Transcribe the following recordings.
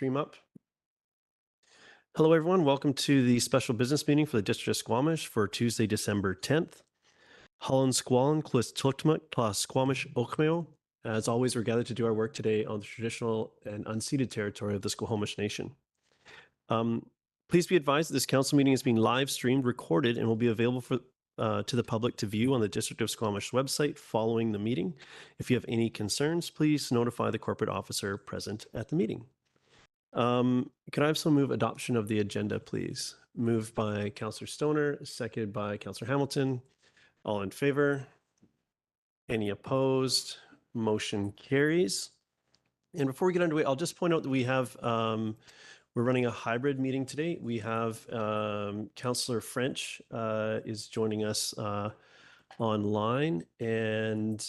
stream up. Hello, everyone. Welcome to the special business meeting for the District of Squamish for Tuesday, December 10th. Holland Squallen, Clis Tiltmut, plus Squamish Okmeo. As always, we're gathered to do our work today on the traditional and unceded territory of the Squamish Nation. Please be advised that this council meeting is being live streamed, recorded, and will be available to the public to view on the District of Squamish website following the meeting. If you have any concerns, please notify the corporate officer present at the meeting. Could I have some move adoption of the agenda, please? Moved by Councillor Stoner, seconded by Councillor Hamilton. All in favor? Any opposed? Motion carries. And before we get underway, I'll just point out that we have, we're running a hybrid meeting today. We have Councillor French is joining us online, and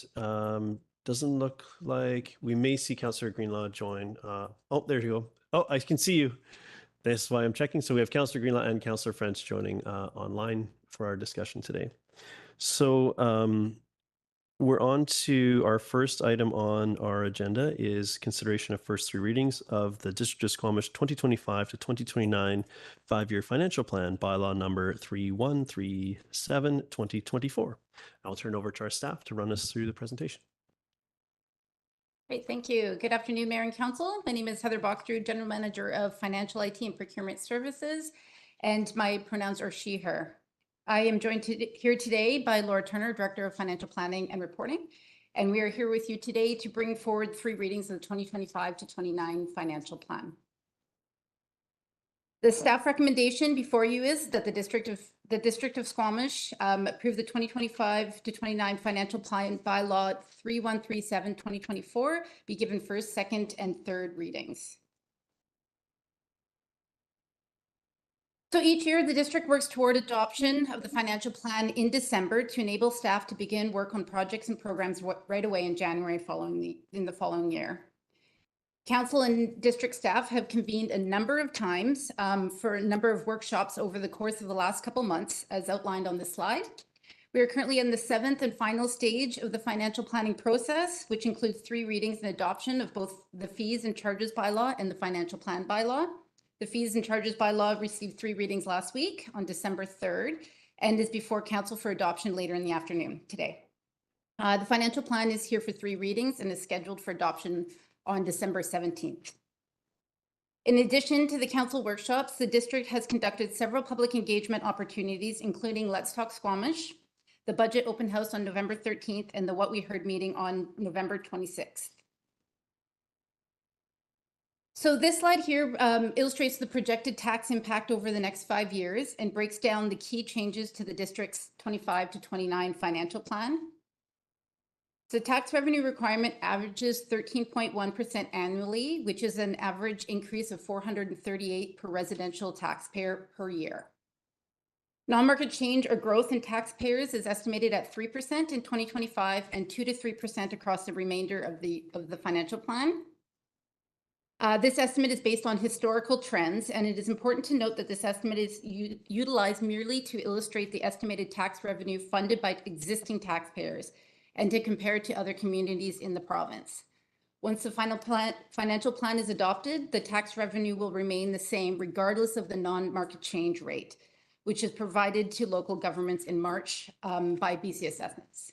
doesn't look like we may see Councillor Greenlaw join. Oh, there you go. Oh, I can see you. That's why I'm checking. So we have Councillor Greenlaw and Councillor French joining online for our discussion today. So we're on to our first item on our agenda is consideration of first three readings of the District of Squamish 2025 to 2029 5-year financial plan, bylaw number 3137 2024. I'll turn over to our staff to run us through the presentation. Great, thank you. Good afternoon, Mayor and Council. My name is Heather Boxdrew, General Manager of Financial IT and Procurement Services, and my pronouns are she, her. I am joined here today by Laura Turner, Director of Financial Planning and Reporting, and we are here with you today to bring forward three readings of the 2025 to 29 financial plan. The staff recommendation before you is that the District of Squamish approve the 2025 to 29 financial plan bylaw 3137 2024 be given first, second, and third readings. So each year, the district works toward adoption of the financial plan in December to enable staff to begin work on projects and programs right away in January in the following year. Council and district staff have convened a number of times for a number of workshops over the course of the last couple months, as outlined on this slide. We are currently in the 7th and final stage of the financial planning process, which includes 3 readings and adoption of both the fees and charges bylaw and the financial plan bylaw. The fees and charges bylaw received 3 readings last week on December 3rd and is before council for adoption later in the afternoon today. The financial plan is here for 3 readings and is scheduled for adoption on December 17th. In addition to the council workshops, the district has conducted several public engagement opportunities, including Let's Talk Squamish, the budget open house on November 13th, and the What We Heard meeting on November 26th. So this slide here illustrates the projected tax impact over the next 5 years and breaks down the key changes to the district's 25 to 29 financial plan. The tax revenue requirement averages 13.1% annually, which is an average increase of $438 per residential taxpayer per year. Non-market change or growth in taxpayers is estimated at 3% in 2025 and 2 to 3% across the remainder of the financial plan. This estimate is based on historical trends, and it is important to note that this estimate is utilized merely to illustrate the estimated tax revenue funded by existing taxpayers and to compare it to other communities in the province. Once the financial plan is adopted, the tax revenue will remain the same regardless of the non-market change rate, which is provided to local governments in March by BC Assessments.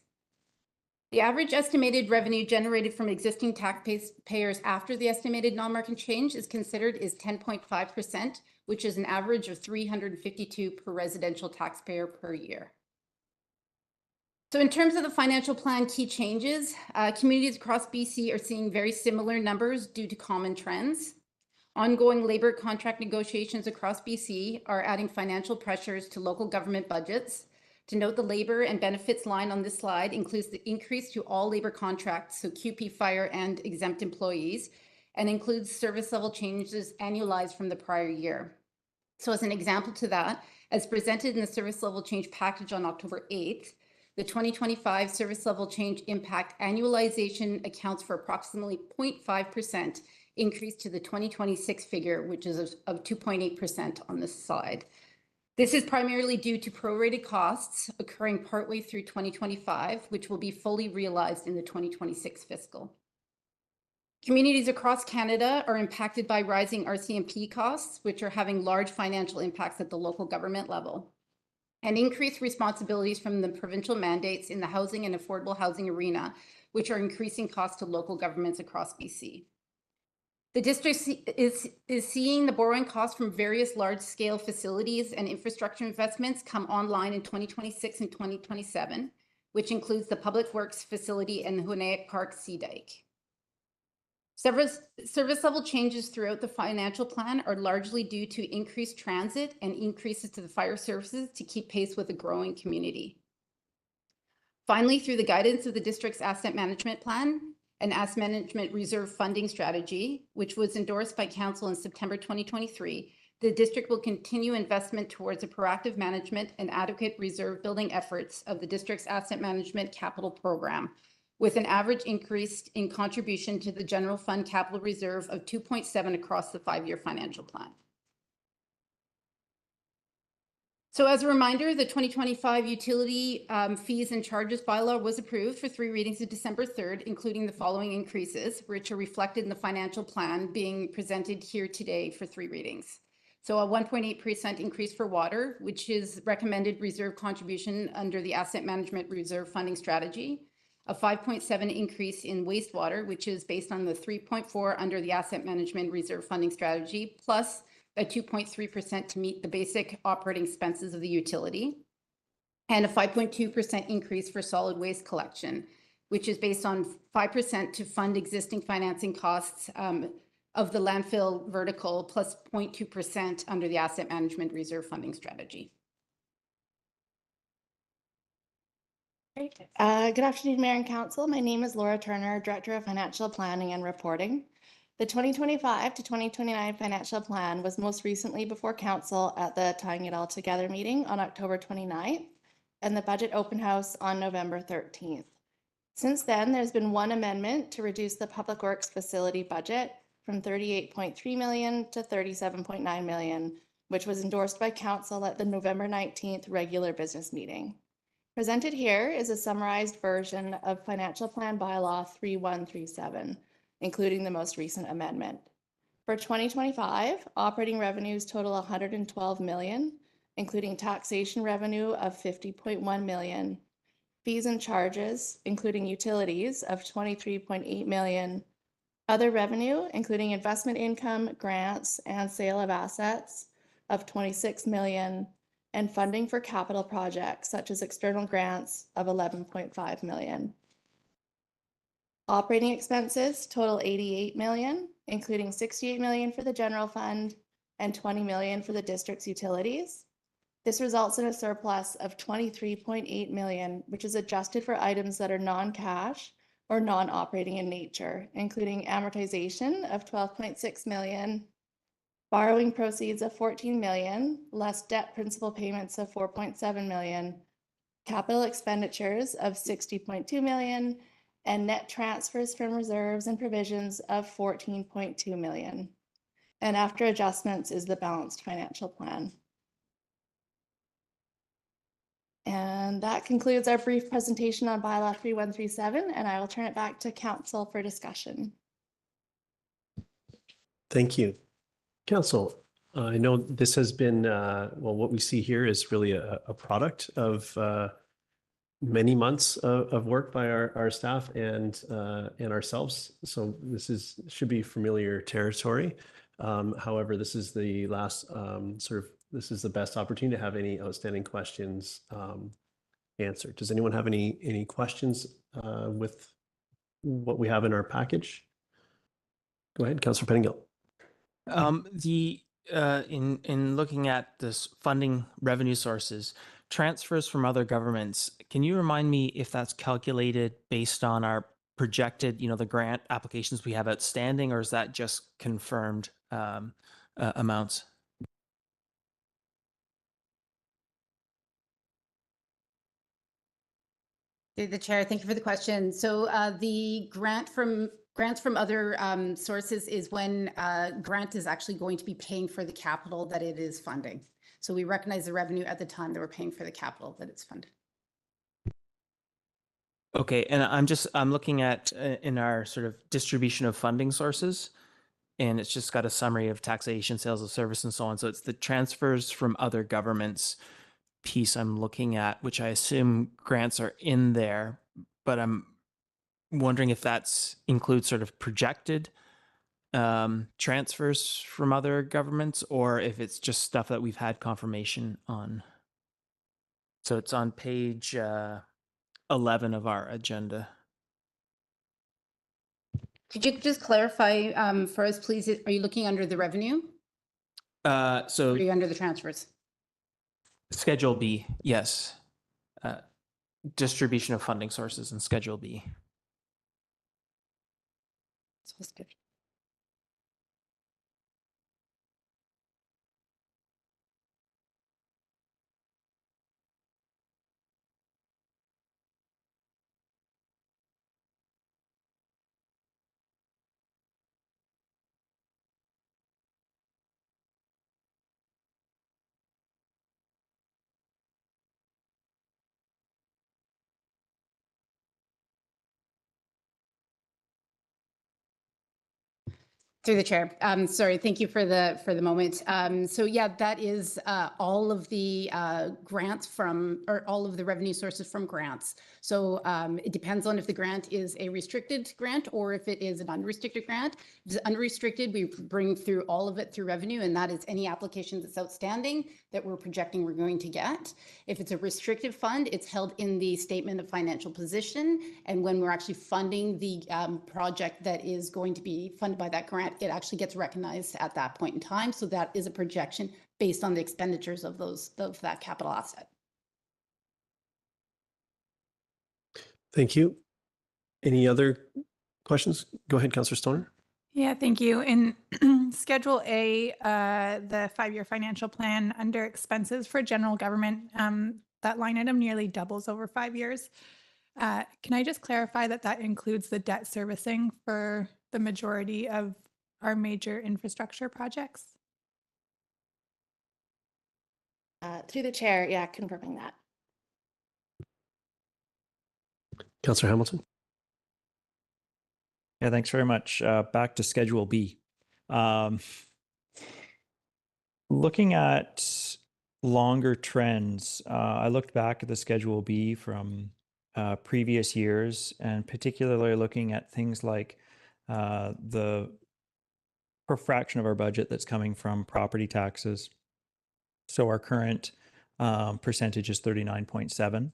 The average estimated revenue generated from existing taxpayers after the estimated non-market change is considered is 10.5%, which is an average of $352 per residential taxpayer per year. So in terms of the financial plan key changes, communities across BC are seeing very similar numbers due to common trends. Ongoing labor contract negotiations across BC are adding financial pressures to local government budgets. To note, the labor and benefits line on this slide includes the increase to all labor contracts, so QP, fire, and exempt employees, and includes service level changes annualized from the prior year. So as an example to that, as presented in the service level change package on October 8th, the 2025 service level change impact annualization accounts for approximately 0.5% increase to the 2026 figure, which is of 2.8% on this slide. This is primarily due to prorated costs occurring partway through 2025, which will be fully realized in the 2026 fiscal. Communities across Canada are impacted by rising RCMP costs, which are having large financial impacts at the local government level, and increased responsibilities from the provincial mandates in the housing and affordable housing arena, which are increasing costs to local governments across BC. The district is seeing the borrowing costs from various large-scale facilities and infrastructure investments come online in 2026 and 2027, which includes the Public Works facility and the Huanayak Park Sea Dike. Service level changes throughout the financial plan are largely due to increased transit and increases to the fire services to keep pace with a growing community. Finally, through the guidance of the district's asset management plan and asset management reserve funding strategy, which was endorsed by Council in September 2023, the district will continue investment towards a proactive management and adequate reserve building efforts of the district's asset management capital program, with an average increase in contribution to the general fund capital reserve of 2.7 across the 5-year financial plan. So as a reminder, the 2025 utility fees and charges bylaw was approved for 3 readings of December 3rd, including the following increases, which are reflected in the financial plan being presented here today for 3 readings. So a 1.8% increase for water, which is recommended reserve contribution under the asset management reserve funding strategy. A 5.7 increase in wastewater, which is based on the 3.4 under the asset management reserve funding strategy, plus a 2.3% to meet the basic operating expenses of the utility, and a 5.2% increase for solid waste collection, which is based on 5% to fund existing financing costs of the landfill vertical, plus 0.2% under the asset management reserve funding strategy. Good afternoon, Mayor and Council. My name is Laura Turner, Director of Financial Planning and Reporting. The 2025 to 2029 financial plan was most recently before Council at the Tying It All Together meeting on October 29th and the Budget Open House on November 13th. Since then, there's been one amendment to reduce the Public Works facility budget from $38.3 million to $37.9 million, which was endorsed by Council at the November 19th regular business meeting. Presented here is a summarized version of Financial Plan Bylaw 3137, including the most recent amendment. For 2025, operating revenues total $112 million, including taxation revenue of $50.1 million, fees and charges, including utilities, of $23.8 million, other revenue, including investment income, grants, and sale of assets, of $26 million, and funding for capital projects such as external grants of $11.5 million. Operating expenses total $88 million, including $68 million for the general fund and $20 million for the district's utilities. This results in a surplus of $23.8 million, which is adjusted for items that are non-cash or non-operating in nature, including amortization of $12.6 million, borrowing proceeds of $14 million, less debt principal payments of $4.7 million, capital expenditures of $60.2 million, and net transfers from reserves and provisions of $14.2 million. And after adjustments is the balanced financial plan. And that concludes our brief presentation on Bylaw 3137, and I will turn it back to Council for discussion. Thank you. Council, I know this has been, well, what we see here is really a product of many months of work by our staff and ourselves. So this should be familiar territory. However, this is the last this is the best opportunity to have any outstanding questions answered. Does anyone have any questions with what we have in our package? Go ahead, Councillor Pettingill. In looking at this funding revenue sources, transfers from other governments, can you remind me if that's calculated based on our projected, the grant applications we have outstanding, or is that just confirmed amounts? The Chair, thank you for the question. So the grants from other sources is when grant is actually going to be paying for the capital that it is funding. So we recognize the revenue at the time that we're paying for the capital that it's funded. Okay, and I'm looking at in our sort of distribution of funding sources, and it's just got a summary of taxation, sales of service, and so on. So it's the transfers from other governments piece I'm looking at, which I assume grants are in there, but I'm wondering if that's includes sort of projected transfers from other governments, or if it's just stuff that we've had confirmation on. So it's on page 11 of our agenda. Could you just clarify for us, please? Are you looking under the revenue or So are you under the transfers? Schedule B, yes. Distribution of funding sources in Schedule B. Through the chair. Sorry, thank you for the moment. So yeah, that is all of the grants from, or all of the revenue sources from grants. So it depends on if the grant is a restricted grant or if it is an unrestricted grant. If it's unrestricted, we bring through all of it through revenue, and that is any application that's outstanding that we're projecting we're going to get. If it's a restricted fund, it's held in the statement of financial position. And when we're actually funding the project that is going to be funded by that grant, it actually gets recognized at that point in time. So that is a projection based on the expenditures of that capital asset. Thank you. Any other questions? Go ahead, Councillor Stoner. Yeah, thank you. In Schedule A, the 5-year financial plan under expenses for general government, that line item nearly doubles over 5 years. Can I just clarify that that includes the debt servicing for the majority of our major infrastructure projects? Through the chair, yeah, confirming that. Councillor Hamilton. Yeah, thanks very much. Back to Schedule B. Looking at longer trends, I looked back at the Schedule B from previous years, and particularly looking at things like the fraction of our budget that's coming from property taxes. So our current percentage is 39.7.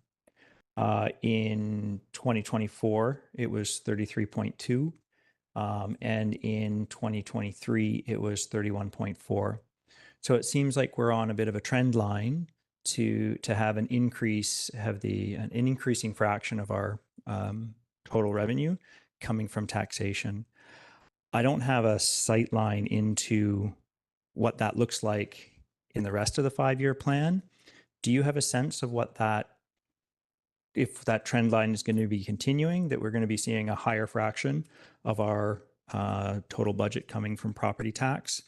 In 2024, it was 33.2. And in 2023, it was 31.4. So it seems like we're on a bit of a trend line to have an increase, an increasing fraction of our total revenue coming from taxation. I don't have a sight line into what that looks like in the rest of the 5-year plan. Do you have a sense of what if that trend line is going to be continuing, that we're going to be seeing a higher fraction of our total budget coming from property tax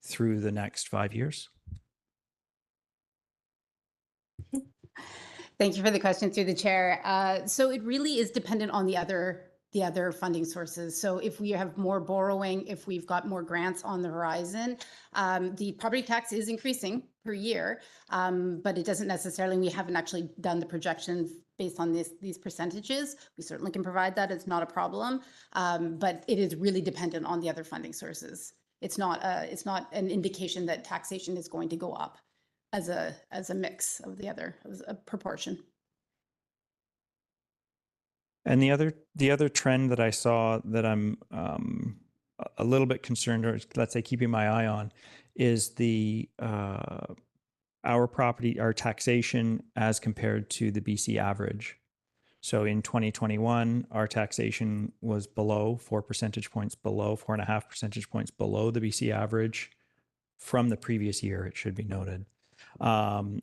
through the next 5 years? Thank you for the question through the chair. So it really is dependent on the other funding sources. So if we have more borrowing, if we've got more grants on the horizon, the property tax is increasing per year, but it doesn't necessarily, we haven't actually done the projections based on these percentages. We certainly can provide that. It's not a problem, but it is really dependent on the other funding sources. It's not an indication that taxation is going to go up as a mix of as a proportion. And the other trend that I saw that I'm a little bit concerned, or let's say keeping my eye on, is our taxation as compared to the BC average. So in 2021, our taxation was below 4 percentage points below, 4.5 percentage points below the BC average from the previous year, it should be noted. And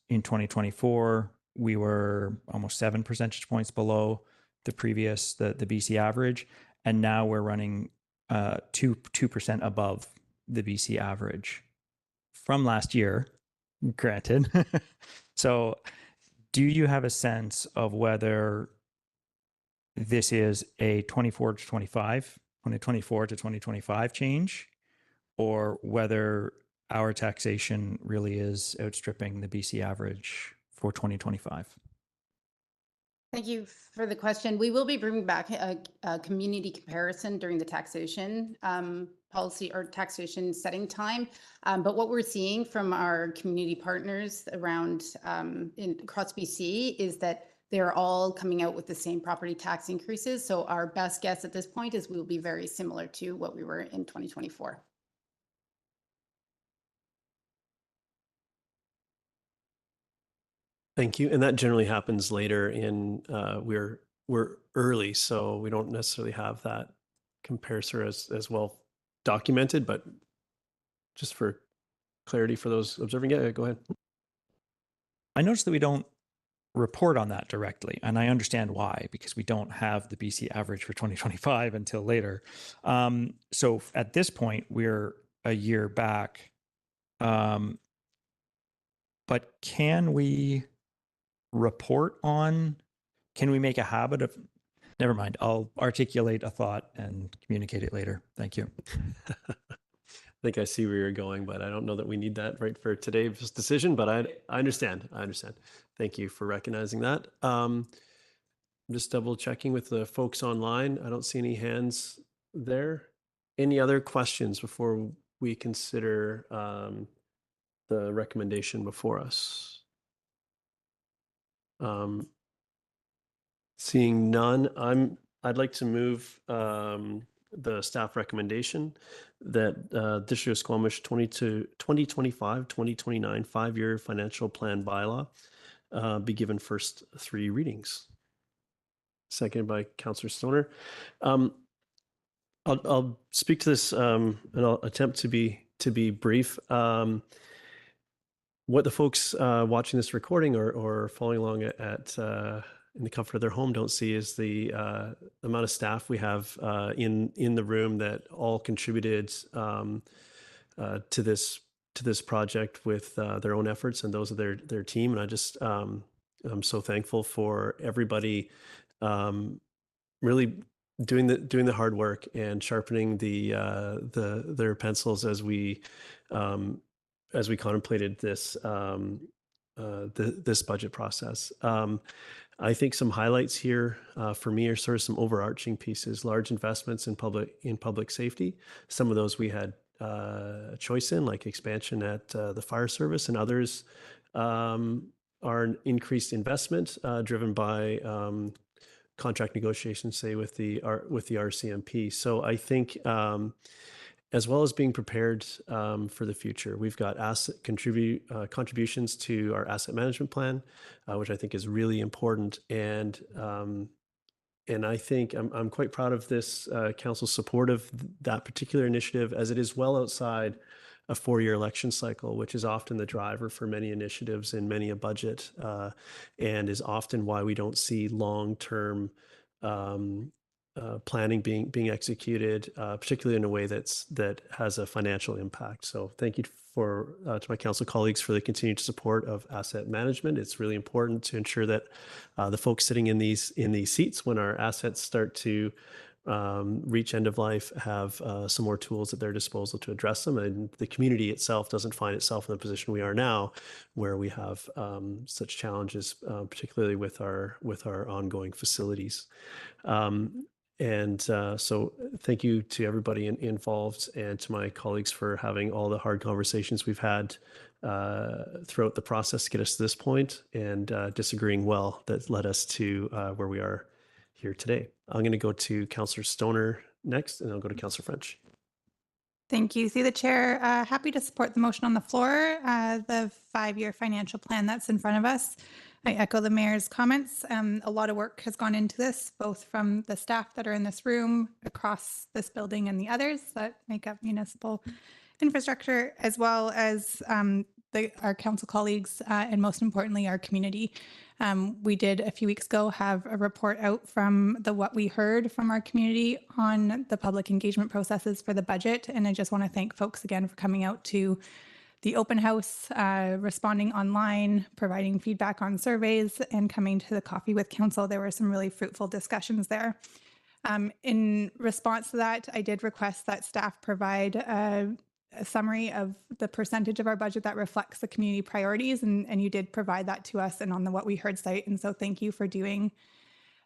in 2024, we were almost 7 percentage points below the BC average. And now we're running 2% above the BC average from last year, granted. So do you have a sense of whether this is a 2024 to 2025 change, or whether our taxation really is outstripping the BC average for 2025. Thank you for the question. We will be bringing back a community comparison during the taxation policy or taxation setting time. But what we're seeing from our community partners around across BC is that they're all coming out with the same property tax increases. So our best guess at this point is we will be very similar to what we were in 2024. Thank you. And that generally happens later in, we're early, so we don't necessarily have that comparison as well documented, but just for clarity for those observing it, go ahead. I noticed that we don't report on that directly, and I understand why, because we don't have the BC average for 2025 until later. So at this point, we're a year back. But can we report on, can we make a habit of, never mind, I'll articulate a thought and communicate it later. Thank you. I think I see where you're going, but I don't know that we need that right for today's decision, but I understand. I understand. Thank you for recognizing that. I'm just double checking with the folks online. I don't see any hands there. Any other questions before we consider the recommendation before us? Seeing none, I'd like to move the staff recommendation that District of Squamish 2025-2029 5-year financial plan bylaw be given first 3 readings. Seconded by Councillor Stoner. I'll speak to this and I'll attempt to be brief. What the folks watching this recording or following along at in the comfort of their home don't see is the amount of staff we have in the room that all contributed to this project with their own efforts and those of their team. And I just I'm so thankful for everybody really doing the hard work and sharpening their pencils as we contemplated this this budget process. I think some highlights here for me are sort of some overarching pieces, large investments in public safety. Some of those we had a choice in, like expansion at the fire service, and others are an increased investment driven by contract negotiations, say with the RCMP. So I think as well as being prepared for the future, we've got contributions to our asset management plan, which I think is really important. And I think I'm quite proud of this council's support of that particular initiative, as it is well outside a 4-year election cycle, which is often the driver for many initiatives in many a budget, and is often why we don't see long-term planning being executed, particularly in a way that has a financial impact. So thank you to my council colleagues for the continued support of asset management. It's really important to ensure that the folks sitting in these seats, when our assets start to reach end of life, have some more tools at their disposal to address them, and the community itself doesn't find itself in the position we are now, where we have such challenges, particularly with our ongoing facilities. So thank you to everybody involved and to my colleagues for having all the hard conversations we've had throughout the process to get us to this point, and disagreeing well that led us to where we are here today. I'm going to go to Councillor Stoner next, and I'll go to Councillor French. Thank you. Through the chair, happy to support the motion on the floor, the 5-year financial plan that's in front of us. I echo the mayor's comments. A lot of work has gone into this, both from the staff that are in this room, across this building, and the others that make up municipal infrastructure, as well as our council colleagues, and most importantly, our community. We did a few weeks ago have a report out from what we heard from our community on the public engagement processes for the budget. And I just want to thank folks again for coming out to the open house, responding online, providing feedback on surveys, and coming to the coffee with council. There were some really fruitful discussions there. In response to that, I did request that staff provide a summary of the percentage of our budget that reflects the community priorities, and you did provide that to us and on the What We Heard site. And so thank you for doing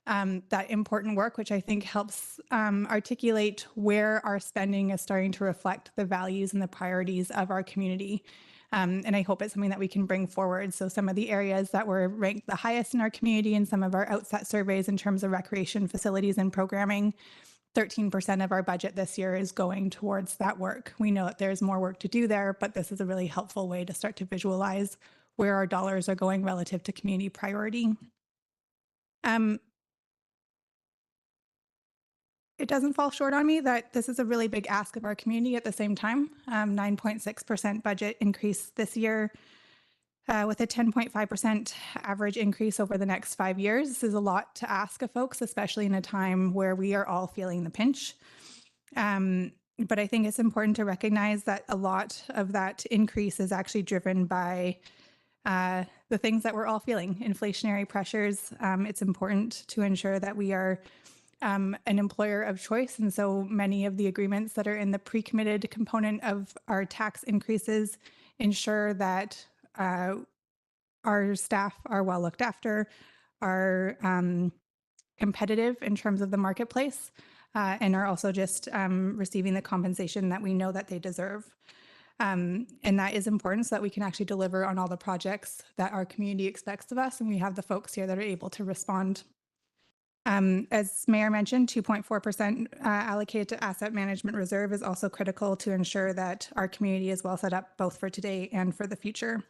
that important work, which I think helps articulate where our spending is starting to reflect the values and the priorities of our community. And I hope it's something that we can bring forward. So some of the areas that were ranked the highest in our community in some of our outset surveys in terms of recreation facilities and programming, 13% of our budget this year is going towards that work. We know that there's more work to do there, but this is a really helpful way to start to visualize where our dollars are going relative to community priority. It doesn't fall short on me that this is a really big ask of our community at the same time. 9.6% budget increase this year with a 10.5% average increase over the next 5 years. This is a lot to ask of folks, especially in a time where we are all feeling the pinch. But I think it's important to recognize that a lot of that increase is actually driven by the things that we're all feeling, inflationary pressures. It's important to ensure that we are an employer of choice. And so many of the agreements that are in the pre-committed component of our tax increases ensure that our staff are well looked after, are competitive in terms of the marketplace, and are also just receiving the compensation that we know that they deserve. And that is important so that we can actually deliver on all the projects that our community expects of us. And we have the folks here that are able to respond. As Mayor mentioned, 2.4% allocated to asset management reserve is also critical to ensure that our community is well set up both for today and for the future.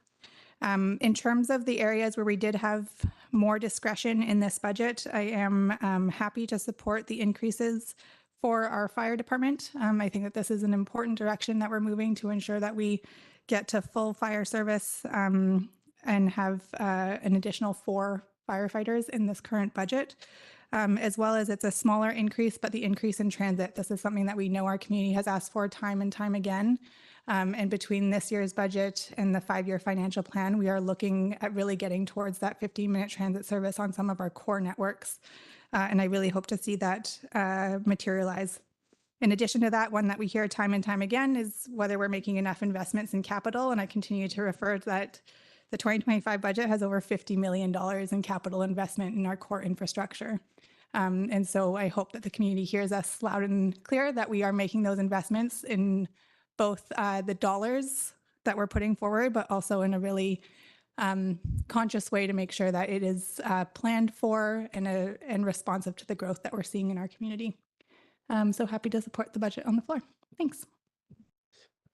In terms of the areas where we did have more discretion in this budget, I am happy to support the increases for our fire department. I think that this is an important direction that we're moving to ensure that we get to full fire service and have an additional 4 firefighters in this current budget. As well as it's a smaller increase, but the increase in transit, this is something that we know our community has asked for time and time again. And between this year's budget and the 5-year financial plan, we are looking at really getting towards that 15-minute transit service on some of our core networks. And I really hope to see that materialize. In addition to that, one that we hear time and time again is whether we're making enough investments in capital. And I continue to refer to that the 2025 budget has over $50 million in capital investment in our core infrastructure. And so I hope that the community hears us loud and clear that we are making those investments in both the dollars that we're putting forward, but also in a really conscious way to make sure that it is planned for and responsive to the growth that we're seeing in our community. So happy to support the budget on the floor. Thanks.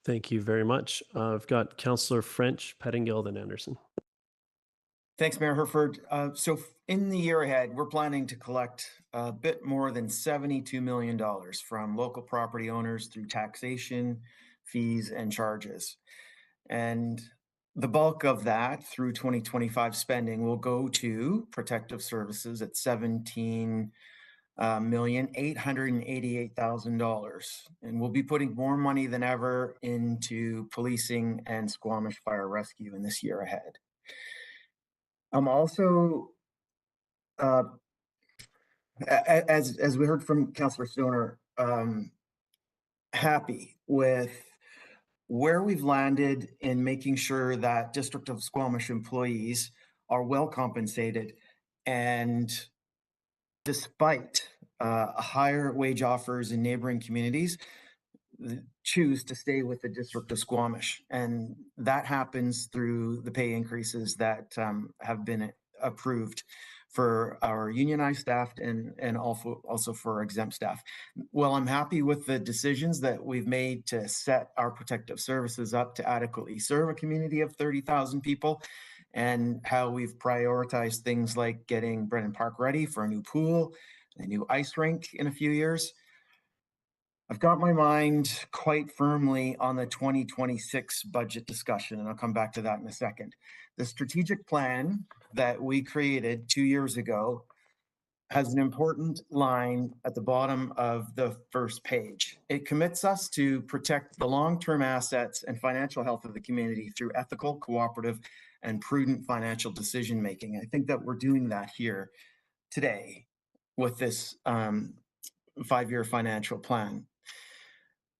Thank you very much. I've got Councillor French, Pettingill, then Anderson. Thanks, Mayor Herford. So in the year ahead, we're planning to collect a bit more than $72 million from local property owners through taxation, fees, and charges. And the bulk of that through 2025 spending will go to protective services at $17,888,000. And we'll be putting more money than ever into policing and Squamish fire rescue in this year ahead. I'm also, as we heard from Councillor Stoner, happy with where we've landed in making sure that District of Squamish employees are well compensated, and despite higher wage offers in neighboring communities, choose to stay with the District of Squamish. And that happens through the pay increases that have been approved for our unionized staff and also for exempt staff. Well, I'm happy with the decisions that we've made to set our protective services up to adequately serve a community of 30,000 people, and how we've prioritized things like getting Brennan Park ready for a new pool, a new ice rink in a few years. I've got my mind quite firmly on the 2026 budget discussion, and I'll come back to that in a second. The strategic plan that we created 2 years ago has an important line at the bottom of the first page. It commits us to protect the long-term assets and financial health of the community through ethical, cooperative, and prudent financial decision-making. I think that we're doing that here today with this 5-year financial plan.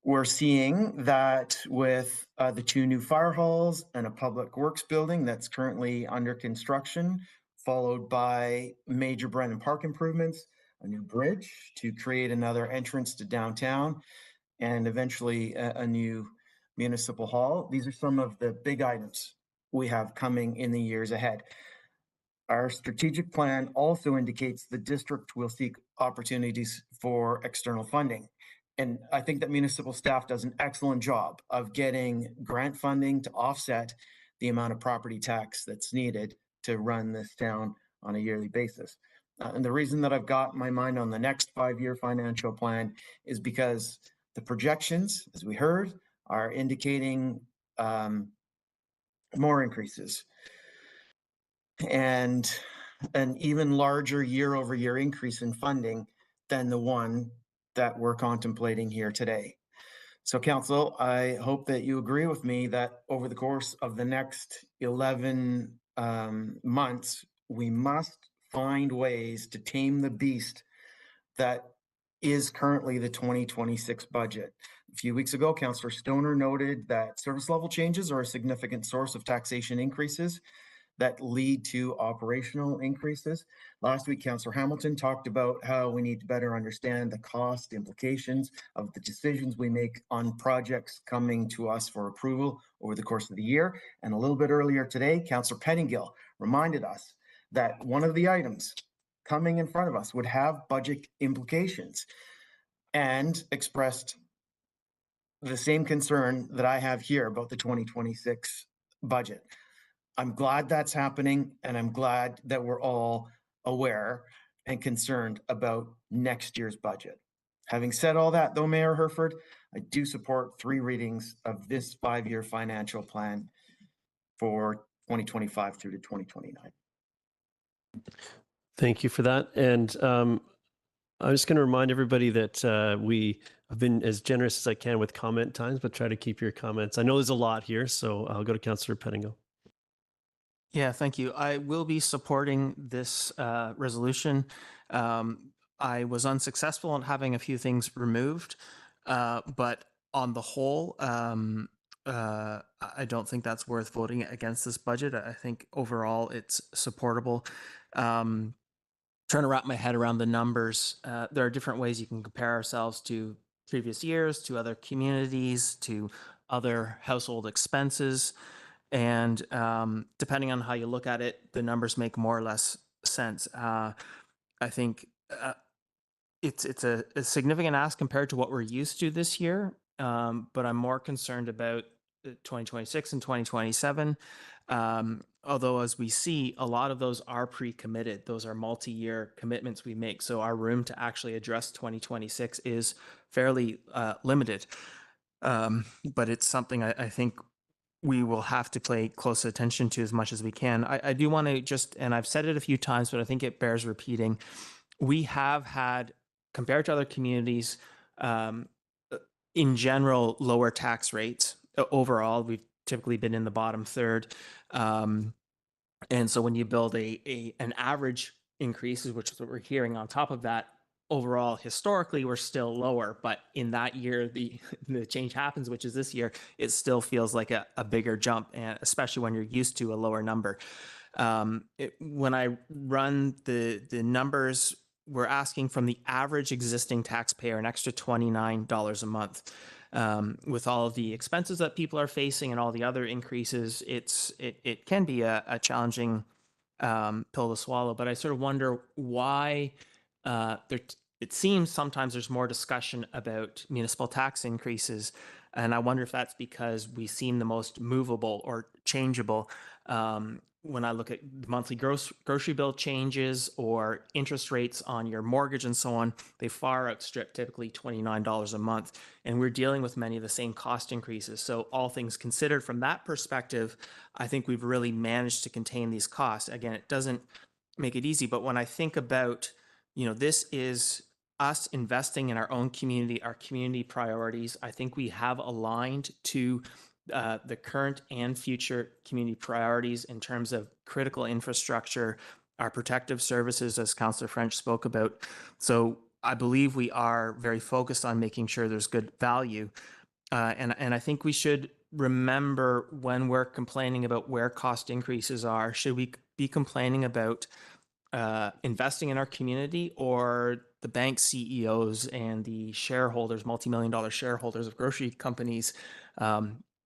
We're seeing that with the 2 new fire halls and a public works building that's currently under construction, followed by major Brennan Park improvements, a new bridge to create another entrance to downtown, and eventually a new municipal hall. These are some of the big items we have coming in the years ahead. Our strategic plan also indicates the district will seek opportunities for external funding. And I think that municipal staff does an excellent job of getting grant funding to offset the amount of property tax that's needed to run this town on a yearly basis. And the reason that I've got my mind on the next 5-year financial plan is because the projections, as we heard, are indicating more increases and an even larger year-over-year increase in funding than the one that we're contemplating here today. So Council, I hope that you agree with me that over the course of the next 11 months, we must find ways to tame the beast that is currently the 2026 budget. A few weeks ago, Councillor Stoner noted that service level changes are a significant source of taxation increases that lead to operational increases. Last week, Councillor Hamilton talked about how we need to better understand the cost implications of the decisions we make on projects coming to us for approval over the course of the year. And a little bit earlier today, Councillor Pettingill reminded us that one of the items coming in front of us would have budget implications, and expressed the same concern that I have here about the 2026 budget. I'm glad that's happening, and I'm glad that we're all aware and concerned about next year's budget. Having said all that, though, Mayor Herford, I do support 3 readings of this 5-year financial plan for 2025 through to 2029. Thank you for that. And I'm just going to remind everybody that we have been as generous as I can with comment times, but try to keep your comments. I know there's a lot here, so I'll go to Councillor Pettingill. Yeah, thank you. I will be supporting this resolution. I was unsuccessful in having a few things removed, but on the whole, I don't think that's worth voting against this budget. I think overall it's supportable. Trying to wrap my head around the numbers, there are different ways you can compare ourselves to previous years, to other communities, to other household expenses. And depending on how you look at it, the numbers make more or less sense. I think it's a significant ask compared to what we're used to this year, but I'm more concerned about 2026 and 2027. Although, as we see, a lot of those are pre-committed. Those are multi-year commitments we make. So our room to actually address 2026 is fairly limited. But it's something I think we will have to pay close attention to as much as we can. I do want to just, and I've said it a few times, but I think it bears repeating. We have had, compared to other communities, in general, lower tax rates. Overall, we've typically been in the bottom third. And so when you build an average increase, which is what we're hearing on top of that, overall, historically, we're still lower, but in that year, the change happens, which is this year, it still feels like a bigger jump, and especially when you're used to a lower number. When I run the numbers, we're asking from the average existing taxpayer an extra $29 a month. With all of the expenses that people are facing and all the other increases, it can be a challenging pill to swallow. But I sort of wonder why it seems sometimes there's more discussion about municipal tax increases. And I wonder if that's because we seem the most movable or changeable. When I look at the monthly grocery bill changes or interest rates on your mortgage and so on, they far outstrip typically $29 a month. And we're dealing with many of the same cost increases. So all things considered from that perspective, I think we've really managed to contain these costs. Again, it doesn't make it easy, but when I think about this is us investing in our own community, our community priorities. I think we have aligned to the current and future community priorities in terms of critical infrastructure, our protective services, as Councillor French spoke about. So I believe we are very focused on making sure there's good value. And I think we should remember when we're complaining about where cost increases are, should we be complaining about investing in our community or the bank CEOs and the shareholders, multi-million-dollar shareholders of grocery companies?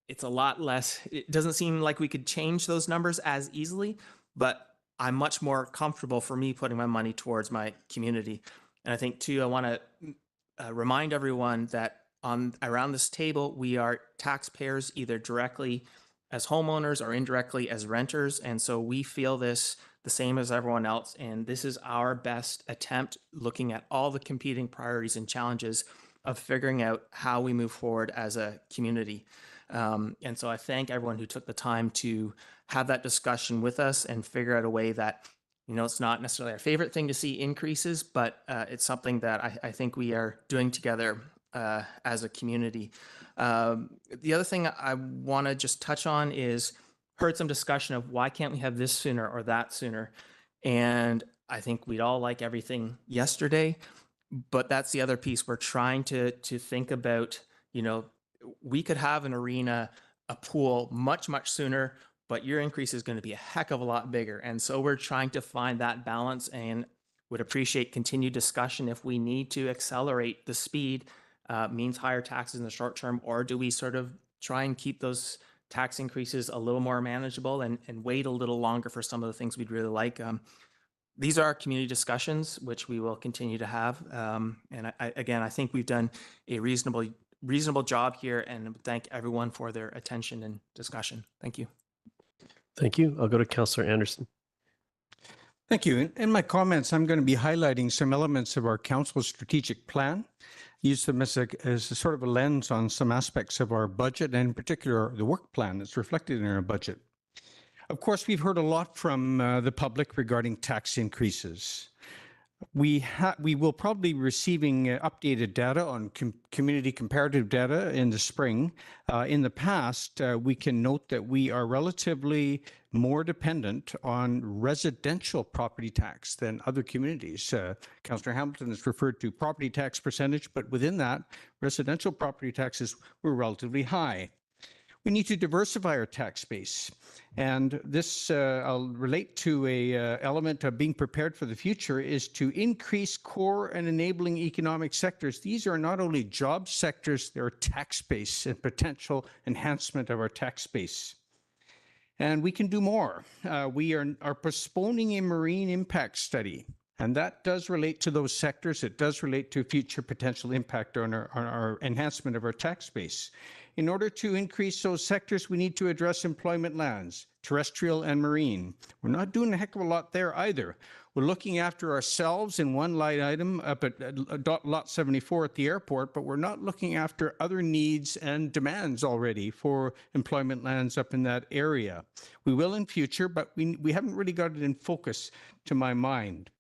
It's a lot less. It doesn't seem like we could change those numbers as easily, but I'm much more comfortable for me putting my money towards my community. And I think too, I want to remind everyone that around this table, we are taxpayers either directly as homeowners or indirectly as renters. And so we feel this the same as everyone else. And this is our best attempt, looking at all the competing priorities and challenges of figuring out how we move forward as a community. And so I thank everyone who took the time to have that discussion with us and figure out a way that, it's not necessarily our favorite thing to see increases, but it's something that I think we are doing together as a community. The other thing I want to just touch on is heard some discussion of why can't we have this sooner or that sooner? And I think we'd all like everything yesterday, but that's the other piece. We're trying to think about, we could have an arena, a pool much, much sooner, but your increase is going to be a heck of a lot bigger. And so we're trying to find that balance and would appreciate continued discussion if we need to accelerate the speed, means higher taxes in the short term, or do we sort of try and keep those tax increases a little more manageable and wait a little longer for some of the things we'd really like. These are our community discussions, which we will continue to have. And I think we've done a reasonable job here, and thank everyone for their attention and discussion. Thank you. Thank you. I'll go to Councillor Anderson. Thank you. In my comments, I'm going to be highlighting some elements of our council's strategic plan, use them as a sort of a lens on some aspects of our budget, and in particular, the work plan that's reflected in our budget. Of course, we've heard a lot from the public regarding tax increases. We will probably be receiving updated data on community comparative data in the spring. In the past, we can note that we are relatively more dependent on residential property tax than other communities. Councillor Hamilton has referred to property tax percentage, but within that, residential property taxes were relatively high. We need to diversify our tax base. And this, I'll relate to a element of being prepared for the future, is to increase core and enabling economic sectors. These are not only job sectors, they're tax base and potential enhancement of our tax base. And we can do more. We are postponing a marine impact study. And that does relate to those sectors. It does relate to future potential impact on our enhancement of our tax base. In order to increase those sectors, we need to address employment lands, terrestrial and marine. We're not doing a heck of a lot there either. We're looking after ourselves in one line item up at lot 74 at the airport, but we're not looking after other needs and demands already for employment lands up in that area. We will in future, but we haven't really got it in focus to my mind.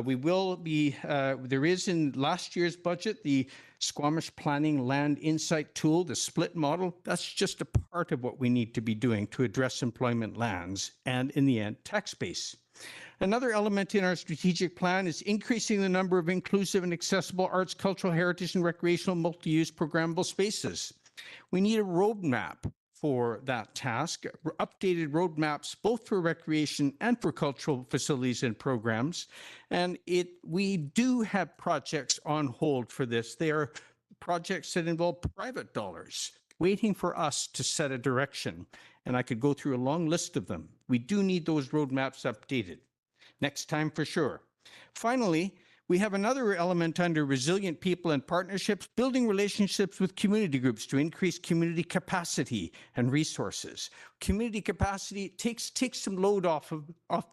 We will be, there is in last year's budget, the Squamish Planning Land Insight Tool, the split model. That's just a part of what we need to be doing to address employment lands and, in the end, tax base. Another element in our strategic plan is increasing the number of inclusive and accessible arts, cultural heritage, and recreational multi-use programmable spaces. We need a roadmap for that task, updated roadmaps both for recreation and for cultural facilities and programs. And we do have projects on hold for this. They are projects that involve private dollars, waiting for us to set a direction. And I could go through a long list of them. We do need those roadmaps updated. Next time for sure. Finally, we have another element under resilient people and partnerships, building relationships with community groups to increase community capacity and resources. Community capacity takes some load off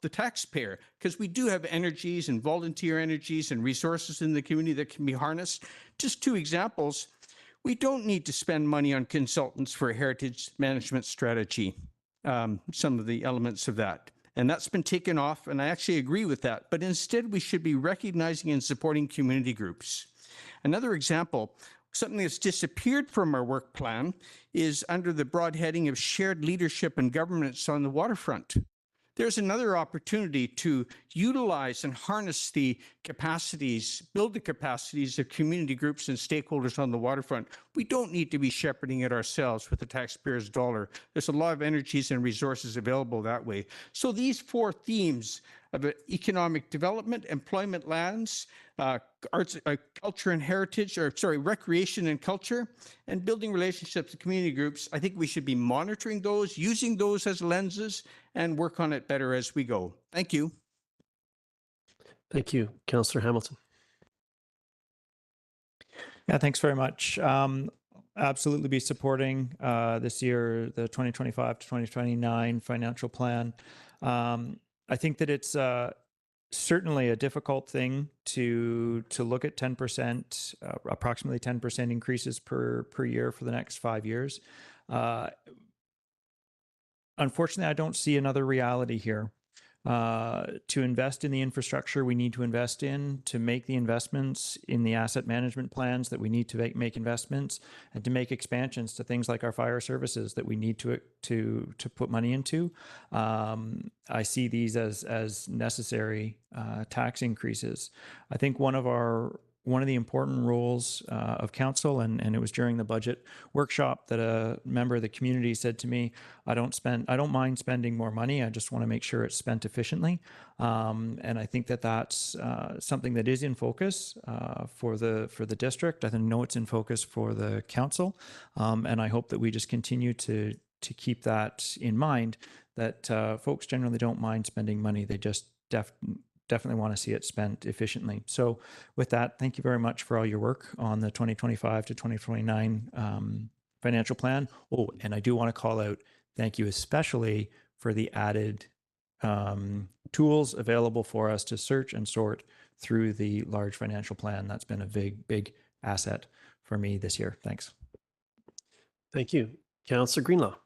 the taxpayer, because we do have energies and volunteer energies and resources in the community that can be harnessed. Just two examples. We don't need to spend money on consultants for a heritage management strategy, some of the elements of that. And that's been taken off, and I actually agree with that. But instead, we should be recognizing and supporting community groups. Another example, something that's disappeared from our work plan is under the broad heading of shared leadership and governance on the waterfront. There's another opportunity to utilize and harness the capacities, build the capacities of community groups and stakeholders on the waterfront. We don't need to be shepherding it ourselves with the taxpayer's dollar. There's a lot of energies and resources available that way. So these four themes of economic development, employment lands, arts, culture and heritage, or sorry, recreation and culture, and building relationships with community groups. I think we should be monitoring those, using those as lenses, and work on it better as we go. Thank you. Thank you, Councillor Hamilton. Yeah, thanks very much. Absolutely be supporting this year, the 2025 to 2029 financial plan. I think that it's certainly a difficult thing to look at 10%, approximately 10% increases per year for the next 5 years. Unfortunately, I don't see another reality here. To invest in the infrastructure we need to invest in, to make the investments in the asset management plans that we need to make investments, and to make expansions to things like our fire services that we need to put money into. I see these as necessary tax increases. I think one of the important roles of council, and it was during the budget workshop that a member of the community said to me, I don't mind spending more money. I just want to make sure it's spent efficiently. And I think that that's something that is in focus for the district. I know it's in focus for the council. And I hope that we just continue to keep that in mind, that folks generally don't mind spending money. They just definitely want to see it spent efficiently. So with that, thank you very much for all your work on the 2025 to 2029 financial plan. Oh, and I do want to call out, thank you especially for the added tools available for us to search and sort through the large financial plan. That's been a big asset for me this year. Thanks. Thank you. Councillor Greenlaw.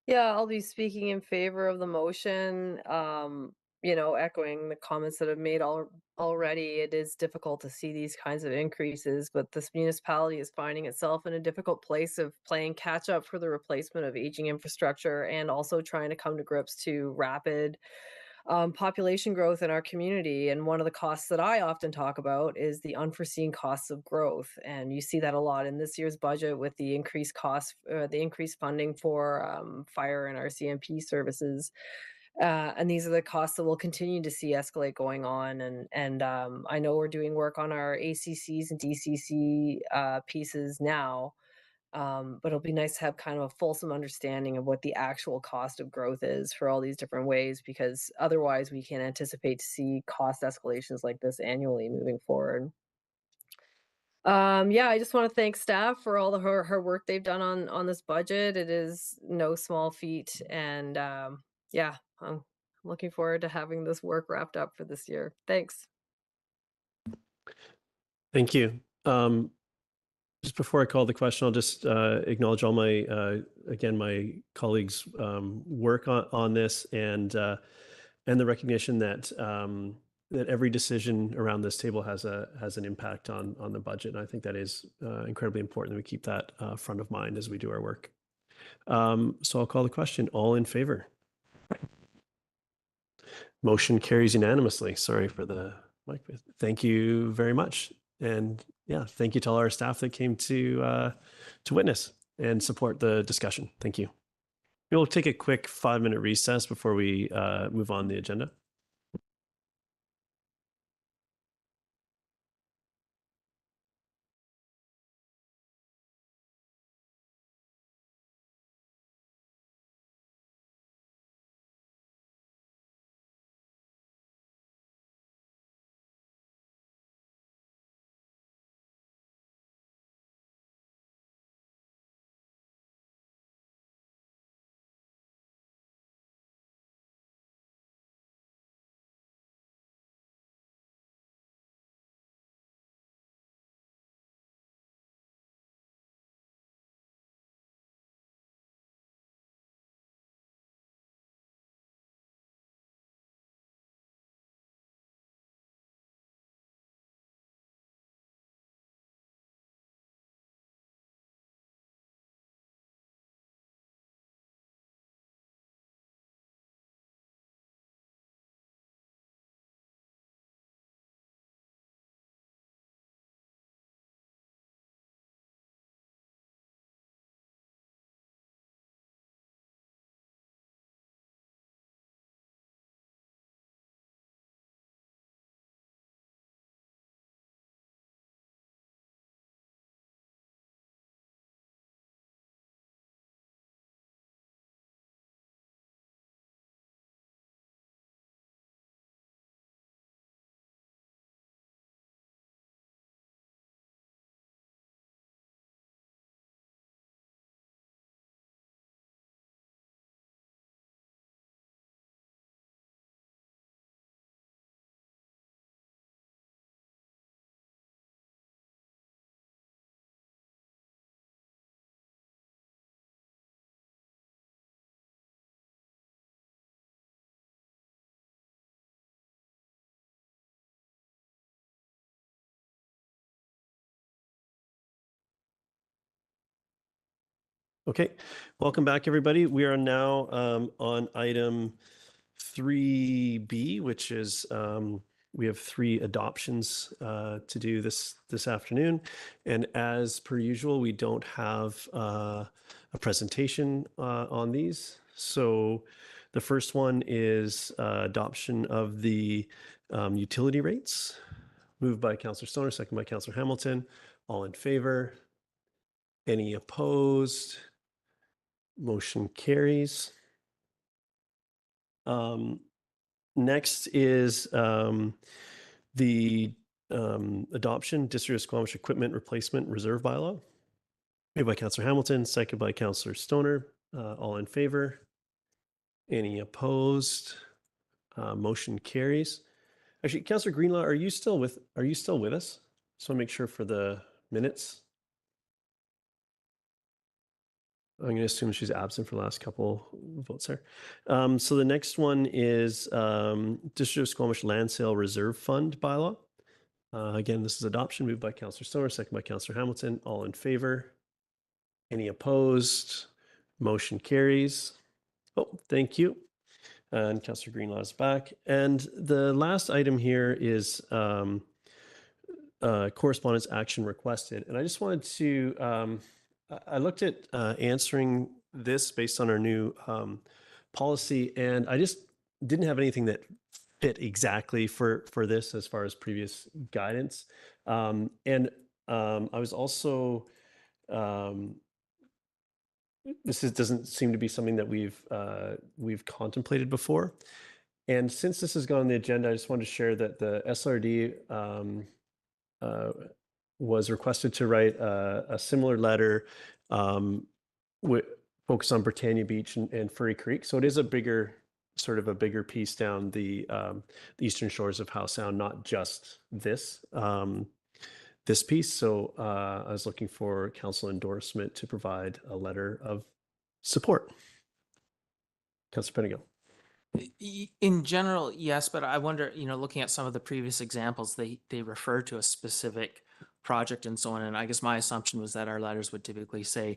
Yeah, I'll be speaking in favor of the motion. Echoing the comments that I've made already. It is difficult to see these kinds of increases, but this municipality is finding itself in a difficult place of playing catch up for the replacement of aging infrastructure and also trying to come to grips to rapid population growth in our community. And one of the costs that I often talk about is the unforeseen costs of growth. And you see that a lot in this year's budget with the increased costs, the increased funding for fire and RCMP services. And these are the costs that we'll continue to see escalate going on. And I know we're doing work on our ACCs and DCC pieces now. But it'll be nice to have kind of a fulsome understanding of what the actual cost of growth is for all these different ways, because otherwise we can anticipate to see cost escalations like this annually moving forward. Yeah, I just want to thank staff for all her work they've done on this budget. It is no small feat, and yeah, I'm looking forward to having this work wrapped up for this year. Thanks. Thank you. Just before I call the question, I'll just acknowledge all my, again, my colleagues' work on this and the recognition that that every decision around this table has an impact on the budget. And I think that is incredibly important that we keep that front of mind as we do our work. So I'll call the question. All in favor? Motion carries unanimously. Sorry for the mic. Thank you very much. And yeah, thank you to all our staff that came to witness and support the discussion. Thank you. We'll take a quick 5-minute recess before we move on the agenda. Okay, welcome back, everybody. We are now on item 3B, which is we have 3 adoptions to do this afternoon. And as per usual, we don't have a presentation on these. So the first one is adoption of the utility rates. Moved by Councillor Stoner, second by Councillor Hamilton. All in favor? Any opposed? Motion carries. Next is the adoption District of Squamish Equipment Replacement Reserve Bylaw. Made by Councillor Hamilton, second by Councillor Stoner. All in favor? Any opposed? Motion carries. Actually, Councillor Greenlaw, are you still with us? Just want to make sure for the minutes. I'm going to assume she's absent for the last couple votes there. So the next one is District of Squamish Land Sale Reserve Fund Bylaw. Again, this is adoption moved by Councillor Stoner, second by Councillor Hamilton. All in favor? Any opposed? Motion carries. Oh, thank you. And Councillor Greenlaw is back. And the last item here is correspondence action requested. And I just wanted to I looked at answering this based on our new policy, and I just didn't have anything that fit exactly for this as far as previous guidance. And I was also doesn't seem to be something that we've contemplated before. And since this has gone on the agenda, I just wanted to share that the SRD was requested to write a similar letter focused on Britannia Beach and Furry Creek. So it is a bigger piece down the eastern shores of Howe Sound, not just this piece. So I was looking for council endorsement to provide a letter of support. Councillor Pettingill. In general, yes, but I wonder, looking at some of the previous examples, they refer to a specific project and so on. And I guess my assumption was that our letters would typically say,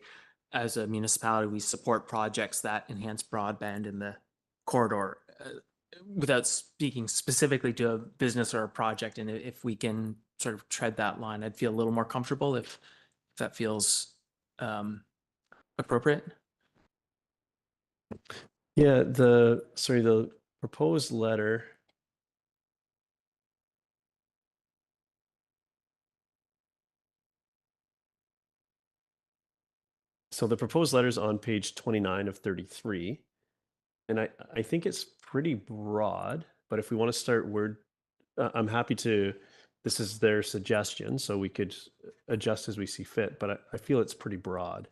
as a municipality, we support projects that enhance broadband in the corridor without speaking specifically to a business or a project. And if we can sort of tread that line, I'd feel a little more comfortable if that feels appropriate. Yeah, the proposed letter. So the proposed letter is on page 29 of 33. And I think it's pretty broad, but if we want to start I'm happy to, this is their suggestion, so we could adjust as we see fit, but I feel it's pretty broad.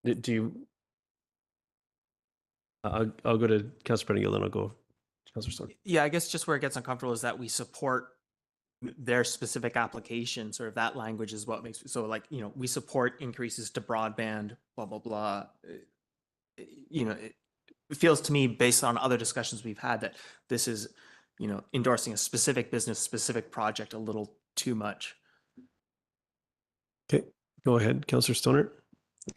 Do you, I'll go to Councillor Pettingill, then I'll go to Councillor Stoner. Yeah, I guess just where it gets uncomfortable is that we support their specific application. Sort of that language is what makes, so like, we support increases to broadband, blah, blah, blah. It feels to me, based on other discussions we've had, that this is, endorsing a specific business, specific project a little too much. Okay, go ahead, Councillor Stoner.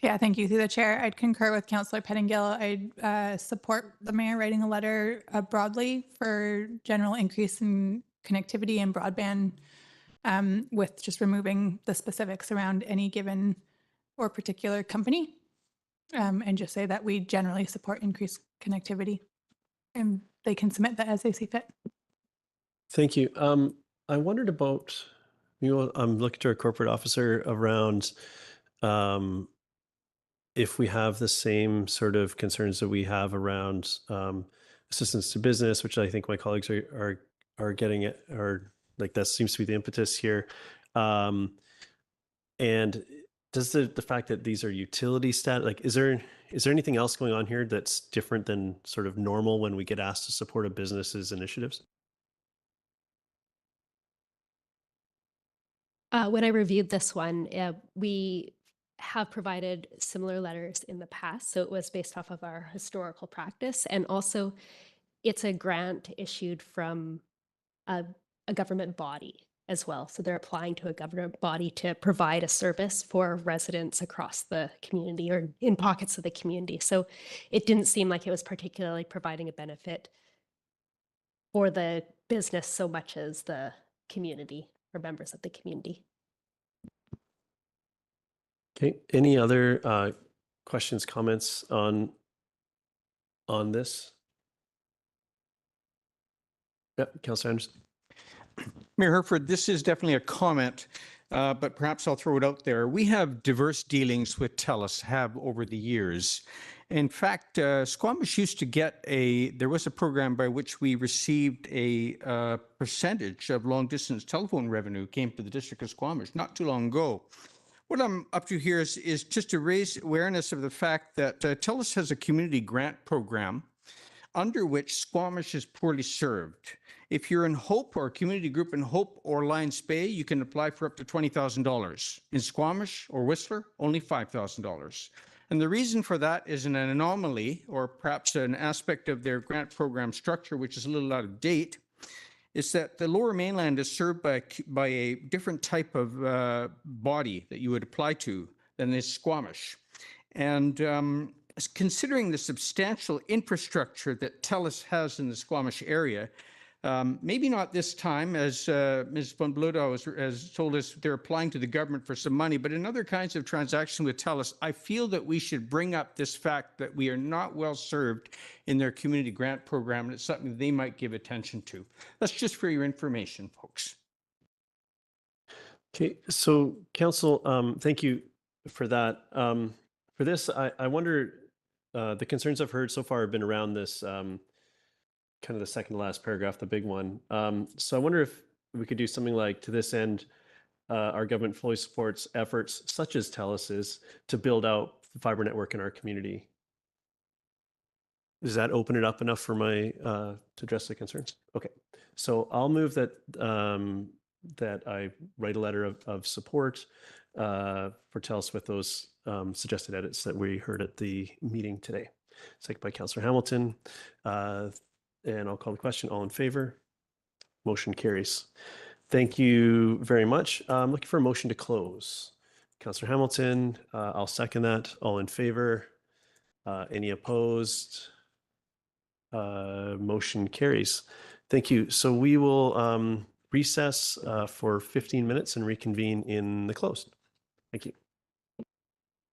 Yeah, thank you. Through the chair, I'd concur with Councillor Pettingill. I'd support the mayor writing a letter broadly for general increase in connectivity and broadband, with just removing the specifics around any given or particular company, and just say that we generally support increased connectivity, and they can submit that as they see fit. Thank you. I wondered about, I'm looking to our corporate officer around if we have the same sort of concerns that we have around assistance to business, which I think my colleagues are getting at, or like that seems to be the impetus here. And does the fact that these are utility stat, like, is there anything else going on here that's different than sort of normal when we get asked to support a business's initiatives? When I reviewed this one, we have provided similar letters in the past. So it was based off of our historical practice. And also it's a grant issued from a government body. as well. So they're applying to a government body to provide a service for residents across the community or in pockets of the community. So it didn't seem like it was particularly providing a benefit for the business so much as the community or members of the community. Okay, any other questions, comments on this? Yep, Councillor Anderson. Mayor Herford, this is definitely a comment, but perhaps I'll throw it out there. We have diverse dealings with Telus, have over the years. In fact, Squamish used to get there was a program by which we received a percentage of long distance telephone revenue came to the District of Squamish not too long ago. What I'm up to here is just to raise awareness of the fact that Telus has a community grant program under which Squamish is poorly served. If you're in Hope or a community group in Hope or Lions Bay, you can apply for up to $20,000. In Squamish or Whistler, only $5,000. And the reason for that is an anomaly, or perhaps an aspect of their grant program structure, which is a little out of date, is that the Lower Mainland is served by a different type of body that you would apply to than is Squamish. And considering the substantial infrastructure that Telus has in the Squamish area, maybe not this time, as Ms. von Bloedow has told us, they're applying to the government for some money, but in other kinds of transactions with Telus, I feel that we should bring up this fact that we are not well served in their community grant program, and it's something they might give attention to. That's just for your information, folks. Okay, so Council, thank you for that. For this, I wonder, the concerns I've heard so far have been around this kind of the second to last paragraph, the big one. So I wonder if we could do something like, to this end, our government fully supports efforts such as Telus's to build out the fiber network in our community. Does that open it up enough for my to address the concerns? Okay, so I'll move that that I write a letter of support for Telus with those suggested edits that we heard at the meeting today. Second by Councillor Hamilton. And I'll call the question. All in favor? Motion carries. Thank you very much. I'm looking for a motion to close. Councillor Hamilton, I'll second that. All in favor? Any opposed? Motion carries. Thank you. So we will recess for 15 minutes and reconvene in the closed. Thank you.